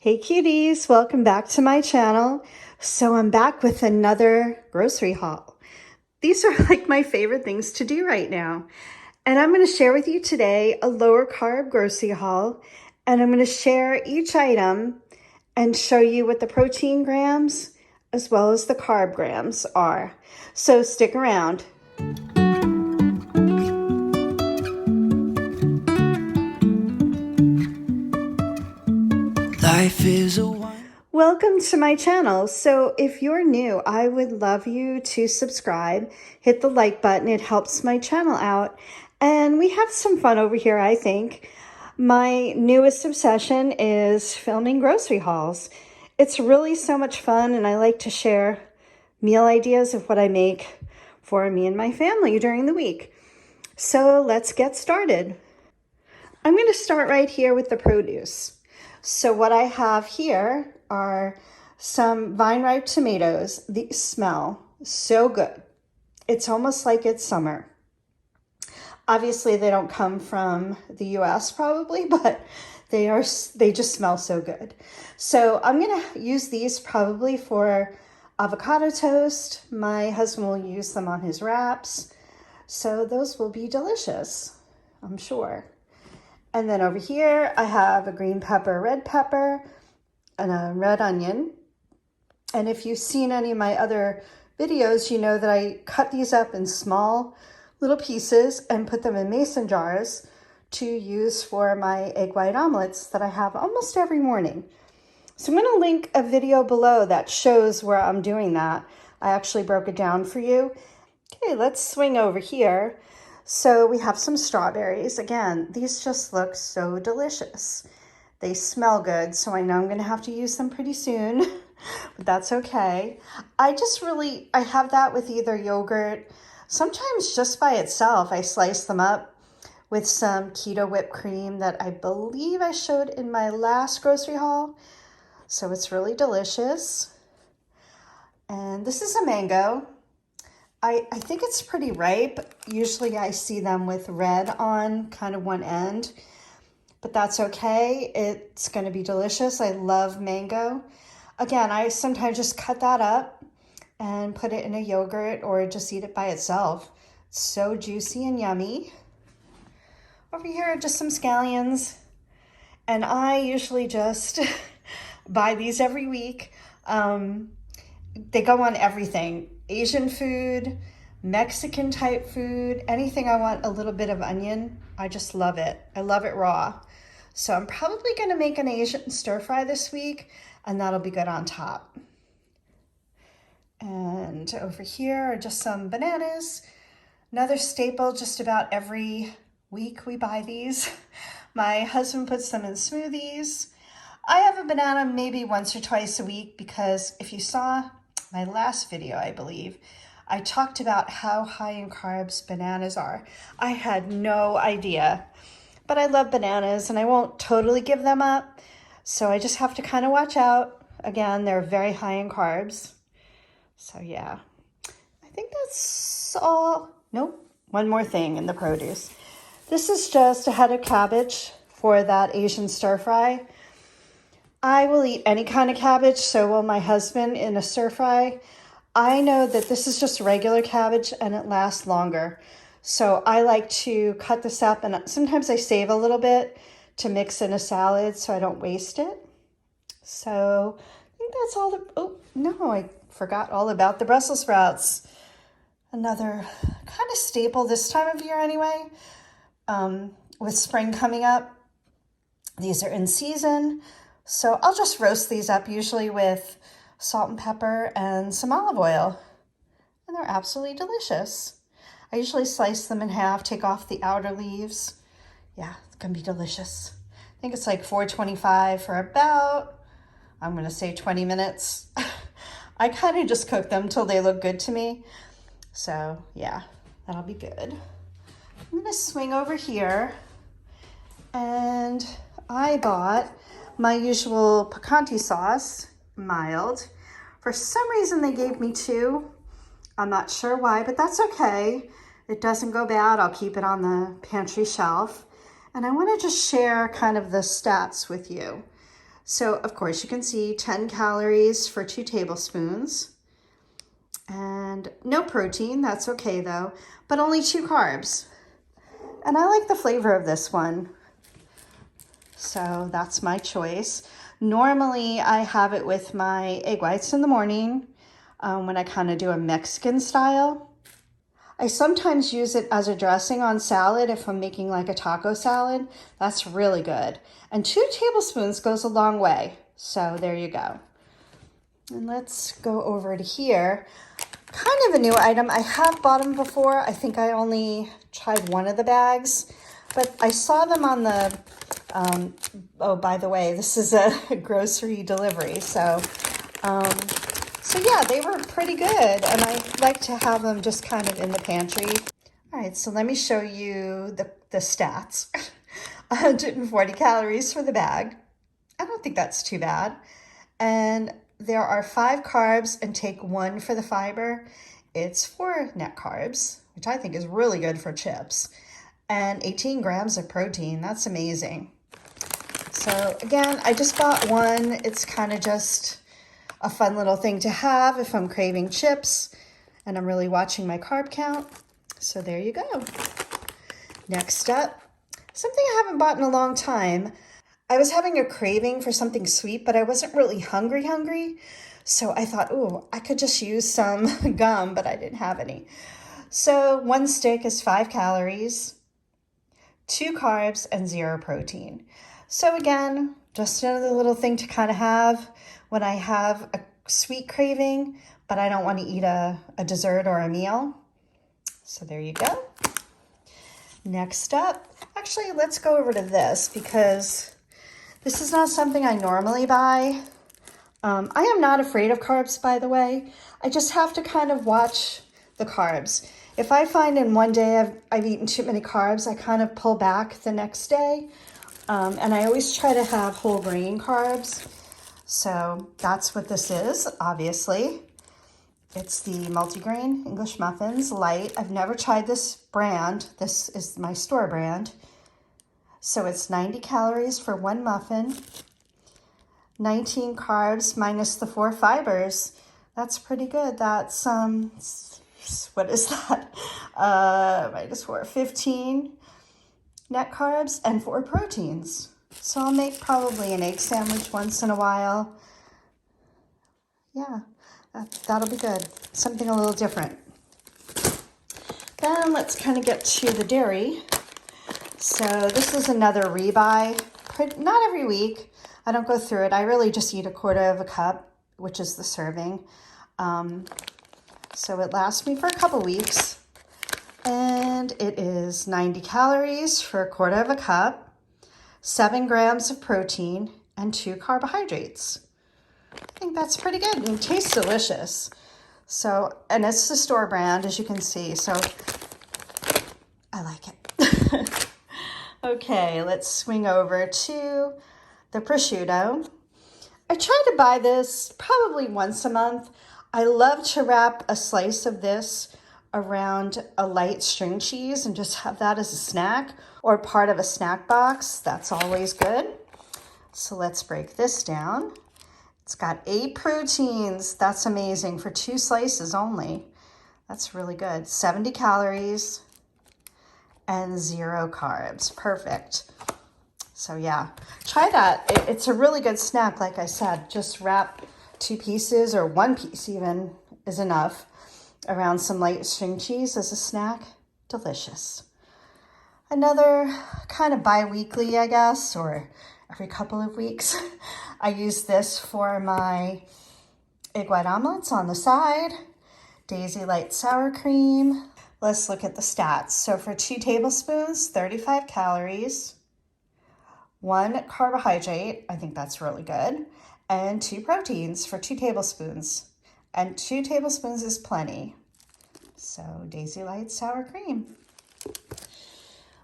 Hey cuties, welcome back to my channel. So I'm back with another grocery haul. These are like my favorite things to do right now. And I'm going to share with you today a lower carb grocery haul. And I'm going to share each item and show you what the protein grams as well as the carb grams are. So stick around. Life is a Welcome to my channel. So if you're new, I would love you to subscribe, hit the like button. It helps my channel out. And we have some fun over here, I think. My newest obsession is filming grocery hauls. It's really so much fun, and I like to share meal ideas of what I make for me and my family during the week. So let's get started. I'm going to start right here with the produce. So what I have here are some vine-ripe tomatoes. These smell so good. It's almost like it's summer. Obviously, they don't come from the US probably, but they just smell so good. So I'm going to use these probably for avocado toast. My husband will use them on his wraps. So those will be delicious, I'm sure. And then over here, I have a green pepper, red pepper, and a red onion. And if you've seen any of my other videos, you know that I cut these up in small little pieces and put them in mason jars to use for my egg white omelets that I have almost every morning. So I'm going to link a video below that shows where I'm doing that. I actually broke it down for you. Okay, let's swing over here. So we have some strawberries. Again, these just look so delicious. They smell good, so I know I'm going to have to use them pretty soon, but that's okay. I have that with either yogurt, sometimes just by itself. I slice them up with some keto whipped cream that I believe I showed in my last grocery haul. So it's really delicious. And this is a mango. I think it's pretty ripe. Usually I see them with red on kind of one end, but that's okay. It's going to be delicious. I love mango. Again, I sometimes just cut that up and put it in a yogurt or just eat it by itself. It's so juicy and yummy. Over here are just some scallions, and I usually just buy these every week. They go on everything. Asian food, Mexican type food, anything I want a little bit of onion. I just love it. I love it raw. So I'm probably going to make an Asian stir fry this week, and that'll be good on top. And over here are just some bananas. Another staple, just about every week we buy these. My husband puts them in smoothies. I have a banana maybe once or twice a week because if you saw my last video, I believe, I talked about how high in carbs bananas are. I had no idea, but I love bananas and I won't totally give them up. So I just have to kind of watch out. Again, they're very high in carbs. So yeah, I think that's all. Nope, one more thing in the produce. This is just a head of cabbage for that Asian stir fry. I will eat any kind of cabbage, so will my husband in a stir fry. I know that this is just regular cabbage and it lasts longer. So I like to cut this up, and sometimes I save a little bit to mix in a salad so I don't waste it. So I think that's all. Oh, no, I forgot all about the Brussels sprouts. Another kind of staple this time of year anyway. With spring coming up, these are in season. So I'll just roast these up usually with salt and pepper and some olive oil. And they're absolutely delicious. I usually slice them in half, take off the outer leaves. Yeah, it's gonna be delicious. I think it's like $4.25 for about, I'm gonna say 20 minutes. I kind of just cook them till they look good to me. So yeah, that'll be good. I'm gonna swing over here, and I bought my usual picante sauce, mild. For some reason they gave me two. I'm not sure why, but that's okay. It doesn't go bad. I'll keep it on the pantry shelf. And I want to just share kind of the stats with you. So of course you can see 10 calories for 2 tablespoons. And no protein, that's okay though, but only 2 carbs. And I like the flavor of this one, so that's my choice. Normally I have it with my egg whites in the morning when I kind of do a Mexican style. I sometimes use it as a dressing on salad if I'm making like a taco salad. That's really good. And 2 tablespoons goes a long way. So there you go. And let's go over to here. Kind of a new item. I have bought them before. I think I only tried one of the bags, but I saw them on the, oh, by the way, this is a grocery delivery. So yeah, they were pretty good, and I like to have them just kind of in the pantry. All right, so let me show you the stats. 140 calories for the bag. I don't think that's too bad. And there are 5 carbs, and take 1 for the fiber. It's 4 net carbs, which I think is really good for chips, and 18 grams of protein. That's amazing. So again, I just bought one. It's kind of just a fun little thing to have if I'm craving chips and I'm really watching my carb count. So there you go. Next up, something I haven't bought in a long time. I was having a craving for something sweet, but I wasn't really hungry. So I thought, oh, I could just use some gum, but I didn't have any. So 1 stick is 5 calories, 2 carbs, and 0 protein. So again, just another little thing to kind of have when I have a sweet craving, but I don't want to eat a dessert or a meal. So there you go. Next up, actually, let's go over to this because this is not something I normally buy. I am not afraid of carbs, by the way. I just have to kind of watch the carbs. If I find in one day I've eaten too many carbs, I kind of pull back the next day. And I always try to have whole grain carbs. So that's what this is, obviously. It's the multigrain English muffins light. I've never tried this brand. This is my store brand. So it's 90 calories for 1 muffin, 19 carbs minus the 4 fibers. That's pretty good. That's, what is that? Minus 4, 15 net carbs and 4 proteins. So I'll make probably an egg sandwich once in a while. Yeah, that'll be good. Something a little different. Then let's kind of get to the dairy. So this is another rebuy. Not every week. I don't go through it. I really just eat 1/4 cup, which is the serving. So it lasts me for a couple weeks. And it is 90 calories for 1/4 cup. 7 grams of protein, and 2 carbohydrates. I think that's pretty good and tastes delicious. So, and it's the store brand, as you can see, so I like it. Okay, let's swing over to the prosciutto. I try to buy this probably once a month. I love to wrap a slice of this around a light string cheese and just have that as a snack or part of a snack box. That's always good. So let's break this down. It's got 8 proteins. That's amazing for 2 slices only. That's really good. 70 calories and 0 carbs. Perfect. So yeah, try that. It's a really good snack. Like I said, just wrap 2 pieces or 1 piece even is enough around some light string cheese as a snack. Delicious. Another kind of bi-weekly, I guess, or every couple of weeks. I use this for my egg white omelets on the side. Daisy light sour cream. Let's look at the stats. So for 2 tablespoons, 35 calories, 1 carbohydrate, I think that's really good, and 2 proteins for 2 tablespoons. And 2 tablespoons is plenty. So Daisy light sour cream.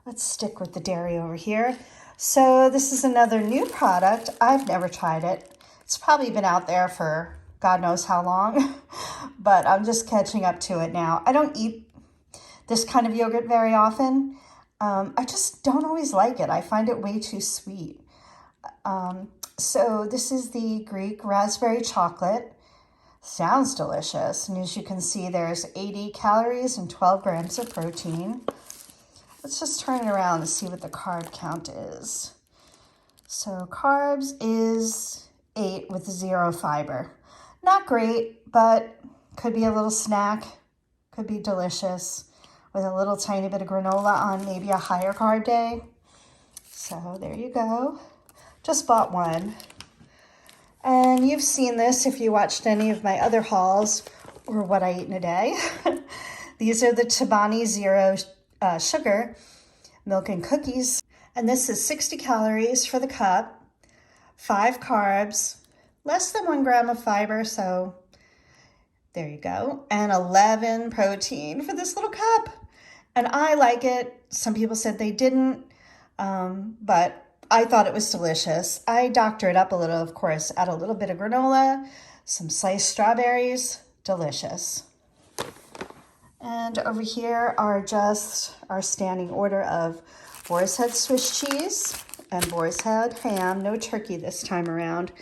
Let's stick with the dairy over here. So this is another new product. I've never tried it. It's probably been out there for God knows how long, but I'm just catching up to it now. I don't eat this kind of yogurt very often. I just don't always like it. I find it way too sweet. So this is the Greek raspberry chocolate. Sounds delicious. And as you can see, there's 80 calories and 12 grams of protein. Let's just turn it around and see what the carb count is. So carbs is 8 with 0 fiber. Not great, but could be a little snack. Could be delicious with a little tiny bit of granola on maybe a higher carb day. So there you go. Just bought one. And you've seen this if you watched any of my other hauls or what I eat in a day. These are the Tabani Zero sugar milk and cookies. And this is 60 calories for the cup, 5 carbs, less than 1 gram of fiber, so there you go, and 11 protein for this little cup. And I like it. Some people said they didn't, but I thought it was delicious. I doctor it up a little, of course, add a little bit of granola, some sliced strawberries, delicious. And over here are just our standing order of boar's head Swiss cheese and boar's head ham, no turkey this time around.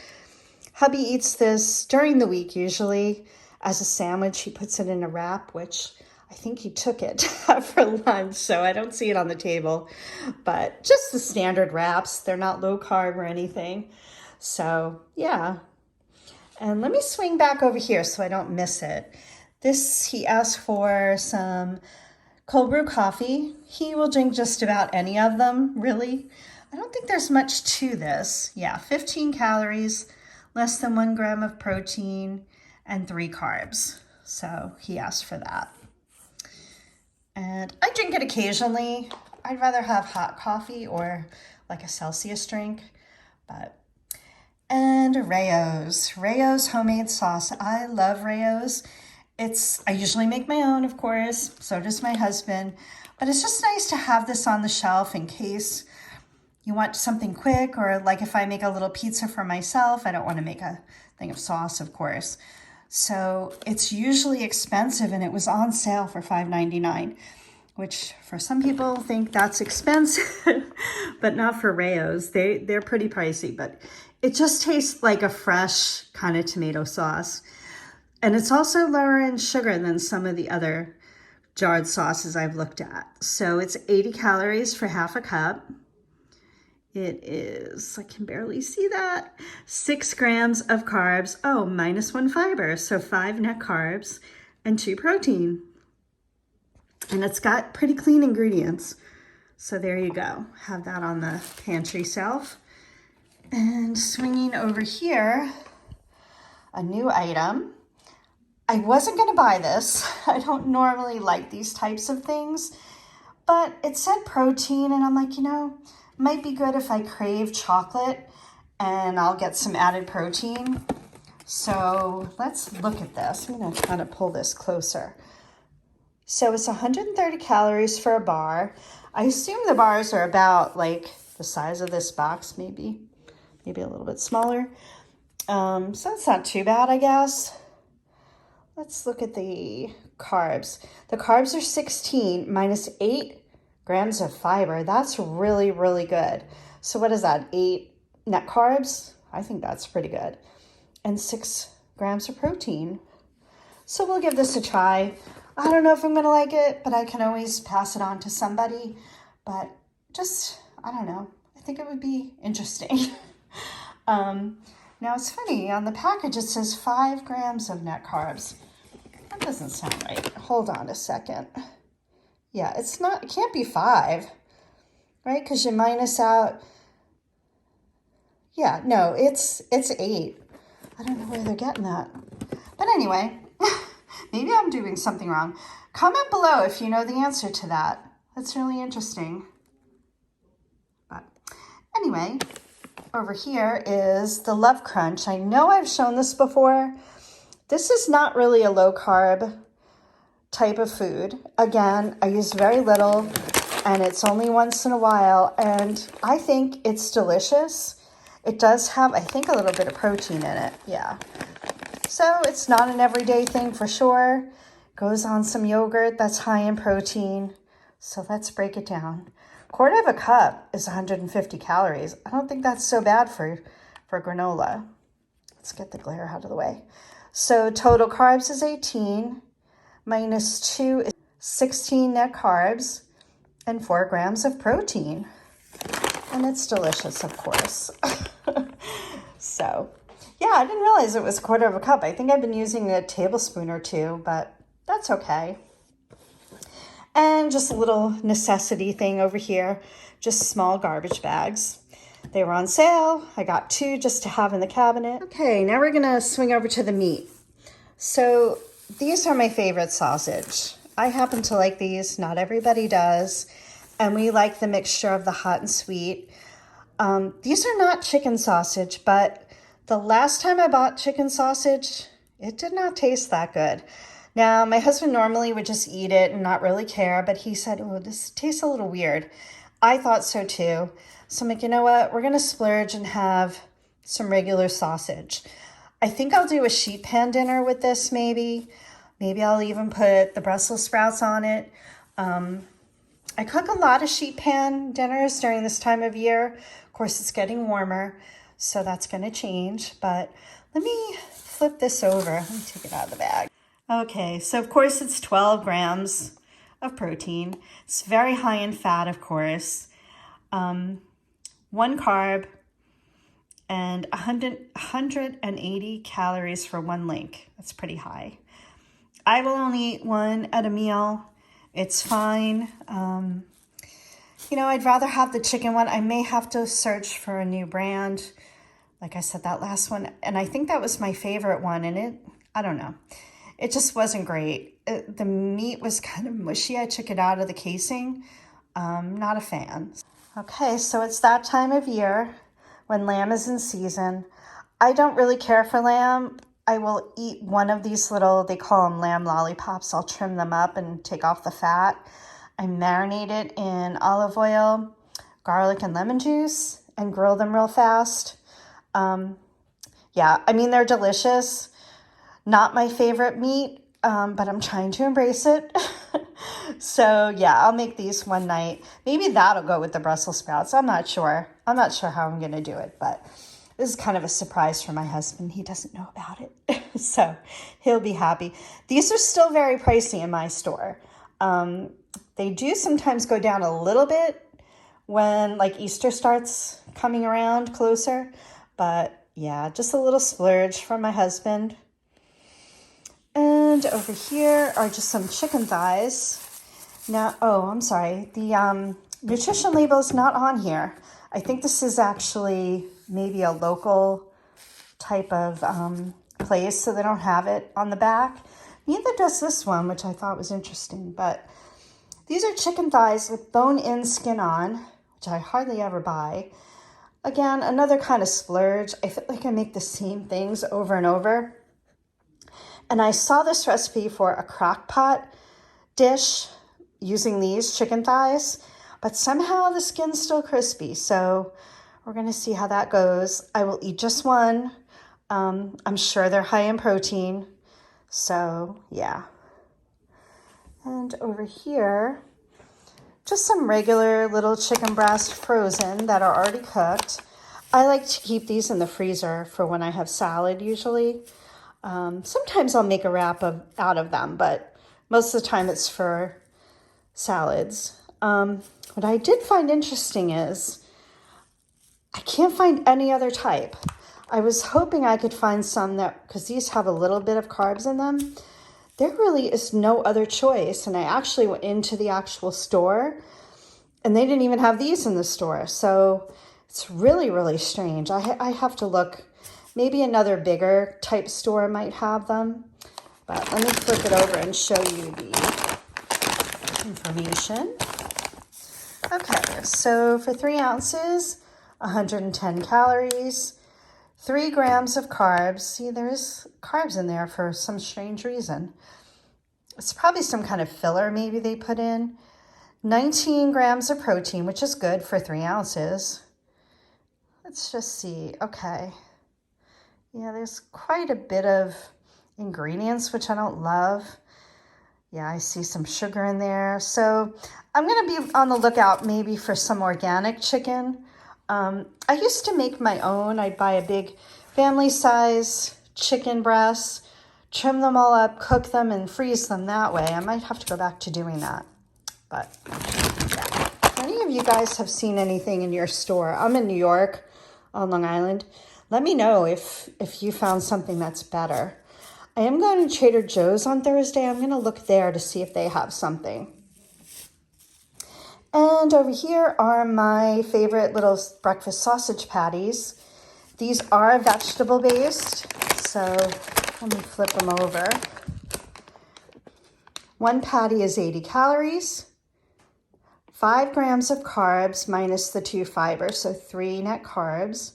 Hubby eats this during the week usually as a sandwich. He puts it in a wrap, which I think he took it for lunch, so I don't see it on the table. But just the standard wraps. They're not low carb or anything. So yeah. And let me swing back over here so I don't miss it. This, he asked for some cold brew coffee. He will drink just about any of them, really. I don't think there's much to this. Yeah, 15 calories, less than 1 gram of protein, and 3 carbs. So he asked for that. And I drink it occasionally. I'd rather have hot coffee or like a Celsius drink. And Rayo's homemade sauce. I love Rayo's. I usually make my own, of course. So does my husband. But it's just nice to have this on the shelf in case you want something quick, or like if I make a little pizza for myself, I don't want to make a thing of sauce, of course. So it's usually expensive, and it was on sale for $5.99, which for some people think that's expensive, but not for Rayo's. They're pretty pricey, but it just tastes like a fresh kind of tomato sauce. And it's also lower in sugar than some of the other jarred sauces I've looked at. So it's 80 calories for half a cup. It is, I can barely see that, 6 grams of carbs, minus 1 fiber, so 5 net carbs and 2 protein. And it's got pretty clean ingredients. So there you go, have that on the pantry shelf. And swinging over here, a new item. I wasn't gonna buy this. I don't normally like these types of things, but it said protein, and I'm like, might be good if I crave chocolate and I'll get some added protein. So let's look at this. I'm gonna try to pull this closer. So it's 130 calories for a bar. I assume the bars are about like the size of this box, maybe a little bit smaller. So that's not too bad, I guess. Let's look at the carbs. The carbs are 16 minus 8 grams of fiber. That's really, really good. So what is that, 8 net carbs? I think that's pretty good. And 6 grams of protein. So we'll give this a try. I don't know if I'm gonna like it, but I can always pass it on to somebody. But just, I don't know. I think it would be interesting. Now it's funny, on the package it says 5 grams of net carbs. That doesn't sound right. Hold on a second. Yeah, it can't be 5, right? Because you minus out, yeah, no, it's 8. I don't know where they're getting that. But anyway, maybe I'm doing something wrong. Comment below if you know the answer to that. That's really interesting. But anyway, over here is the Love Crunch. I know I've shown this before. This is not really a low carb type of food. Again, I use very little, and it's only once in a while, and I think it's delicious. It does have, I think, a little bit of protein in it. Yeah. So it's not an everyday thing for sure. Goes on some yogurt that's high in protein. So let's break it down. Quarter of a cup is 150 calories. I don't think that's so bad for for granola. Let's get the glare out of the way. So total carbs is 18, minus 2 is 16 net carbs, and 4 grams of protein. And it's delicious, of course. So, yeah, I didn't realize it was 1/4 cup. I think I've been using a tablespoon or 2, but that's okay. And just a little necessity thing over here, just small garbage bags. They were on sale. I got 2 just to have in the cabinet. Okay, now we're gonna swing over to the meat. So these are my favorite sausage. I happen to like these, not everybody does. And we like the mixture of the hot and sweet. These are not chicken sausage, but the last time I bought chicken sausage, it did not taste that good. Now, my husband normally would just eat it and not really care, but he said, oh, this tastes a little weird. I thought so too. So I'm like, you know what? We're going to splurge and have some regular sausage. I think I'll do a sheet pan dinner with this maybe. Maybe I'll even put the Brussels sprouts on it. I cook a lot of sheet pan dinners during this time of year. Of course, it's getting warmer, so that's going to change. But let me flip this over. Let me take it out of the bag. Okay, so of course it's 12 grams of protein. It's very high in fat, of course. 1 carb and 180 calories for 1 link. That's pretty high. I will only eat 1 at a meal. It's fine. You know, I'd rather have the chicken one. I may have to search for a new brand. Like I said, that last one, and I think that was my favorite one, and I don't know. It just wasn't great. The meat was kind of mushy. I took it out of the casing. Not a fan. Okay, so it's that time of year when lamb is in season. I don't really care for lamb. I will eat one of these little, they call them lamb lollipops. I'll trim them up and take off the fat. I marinate it in olive oil, garlic, and lemon juice and grill them real fast. Yeah, I mean, they're delicious. Not my favorite meat, but I'm trying to embrace it. So yeah, I'll make these one night. Maybe that'll go with the Brussels sprouts. I'm not sure. I'm not sure how I'm going to do it, but this is kind of a surprise for my husband. He doesn't know about it, so he'll be happy. These are still very pricey in my store. They do sometimes go down a little bit when like Easter starts coming around closer, but yeah, just a little splurge from my husband. And over here are just some chicken thighs. Now, oh, I'm sorry. The nutrition label is not on here. I think this is actually maybe a local type of place, so they don't have it on the back. Neither does this one, which I thought was interesting. But these are chicken thighs with bone-in skin on, which I hardly ever buy. Again, another kind of splurge. I feel like I make the same things over and over. And I saw this recipe for a crock pot dish using these chicken thighs, but somehow the skin's still crispy. So we're going to see how that goes. I will eat just one. I'm sure they're high in protein. So yeah. And over here, just some regular little chicken breast frozen that are already cooked. I like to keep these in the freezer for when I have salad usually. Sometimes I'll make a wrap out of them, but most of the time it's for salads. What I did find interesting is I can't find any other type. I was hoping I could find some that, because these have a little bit of carbs in them, there really is no other choice. And I actually went into the actual store and they didn't even have these in the store. So it's really, really strange. I have to look. Maybe another bigger type store might have them. But let me flip it over and show you the information. Okay, so for 3 ounces, 110 calories, 3 grams of carbs. See, there's carbs in there for some strange reason. It's probably some kind of filler maybe they put in. 19 grams of protein, which is good for 3 ounces. Let's just see. Okay. Yeah, there's quite a bit of ingredients, which I don't love. Yeah, I see some sugar in there. So I'm going to be on the lookout maybe for some organic chicken. I used to make my own. I'd buy a big family size chicken breasts, trim them all up, cook them, and freeze them that way. I might have to go back to doing that. But yeah. If any of you guys have seen anything in your store, I'm in New York on Long Island. Let me know if you found something that's better. I am going to Trader Joe's on Thursday. I'm going to look there to see if they have something. And over here are my favorite little breakfast sausage patties. These are vegetable based, so let me flip them over. One patty is 80 calories, 5 grams of carbs minus the 2 fibers, so 3 net carbs.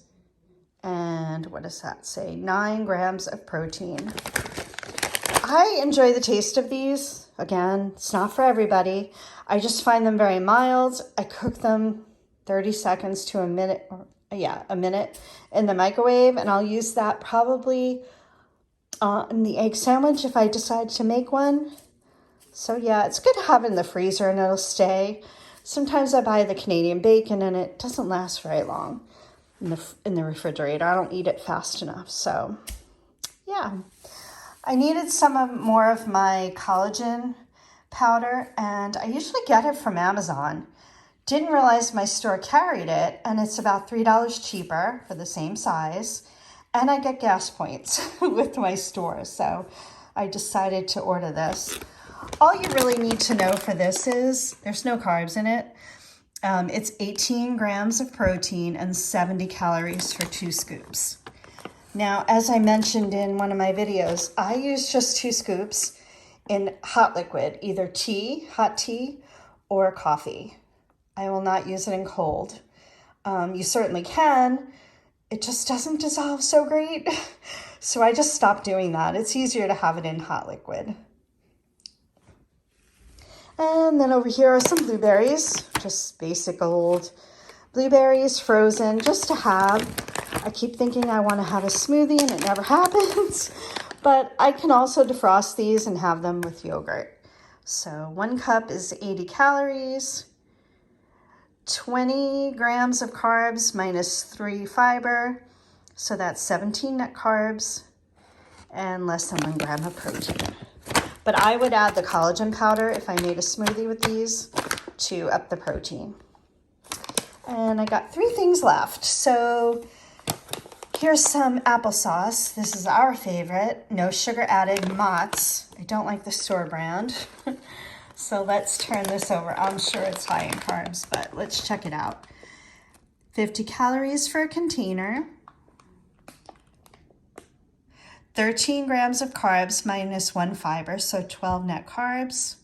And what does that say? 9 grams of protein. I enjoy the taste of these. Again, it's not for everybody. I just find them very mild. I cook them 30 seconds to a minute, a minute in the microwave, and I'll use that probably in the egg sandwich if I decide to make one. So yeah, it's good to have in the freezer and it'll stay. Sometimes I buy the Canadian bacon and it doesn't last very long in the refrigerator. I don't eat it fast enough. So yeah, I needed more of my collagen powder, and I usually get it from Amazon. Didn't realize my store carried it, and it's about $3 cheaper for the same size, and I get gas points with my store, so I decided to order this. All you really need to know for this is there's no carbs in it. It's 18 grams of protein and 70 calories for 2 scoops. Now, as I mentioned in one of my videos, I use just 2 scoops in hot liquid, either tea, hot tea, or coffee. I will not use it in cold. You certainly can. It just doesn't dissolve so great. So I just stopped doing that. It's easier to have it in hot liquid. And then over here are some blueberries, just basic old blueberries, frozen, just to have. I keep thinking I want to have a smoothie and it never happens, but I can also defrost these and have them with yogurt. So 1 cup is 80 calories, 20 grams of carbs minus 3 fiber, so that's 17 net carbs, and less than 1 gram of protein. But I would add the collagen powder if I made a smoothie with these to up the protein. And I got 3 things left. So here's some applesauce. This is our favorite. No sugar added Mott's. I don't like the store brand. So let's turn this over. I'm sure it's high in carbs, but let's check it out. 50 calories for a container. 13 grams of carbs minus 1 fiber, so 12 net carbs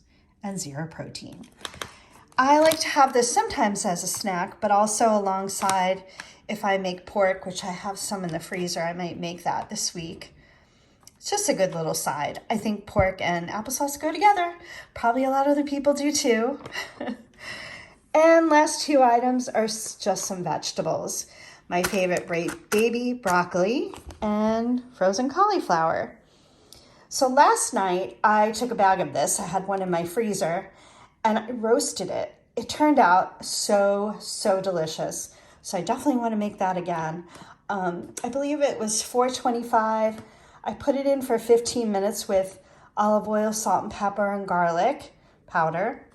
and 0 protein. I like to have this sometimes as a snack, but also alongside if I make pork, which I have some in the freezer. I might make that this week. It's just a good little side. I think pork and applesauce go together. Probably a lot of other people do too. And last 2 items are just some vegetables. My favorite baby broccoli and frozen cauliflower. So last night I took a bag of this. I had one in my freezer and I roasted it. It turned out so delicious. So I definitely want to make that again. I believe it was $4.25. I put it in for 15 minutes with olive oil, salt and pepper, and garlic powder.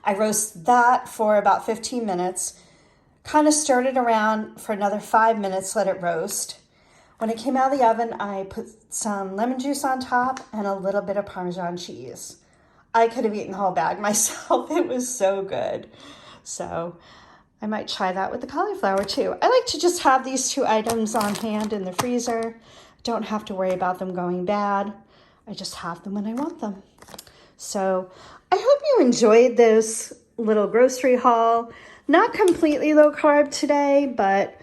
I roast that for about 15 minutes. Kind of stirred it around for another 5 minutes, let it roast. When it came out of the oven, I put some lemon juice on top and a little bit of Parmesan cheese. I could have eaten the whole bag myself. It was so good. So I might try that with the cauliflower too. I like to just have these 2 items on hand in the freezer. Don't have to worry about them going bad. I just have them when I want them. So I hope you enjoyed this little grocery haul. Not completely low carb today, but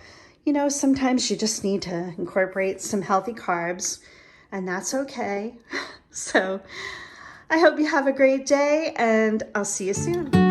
you know, sometimes you just need to incorporate some healthy carbs, and that's okay. So I hope you have a great day, and I'll see you soon.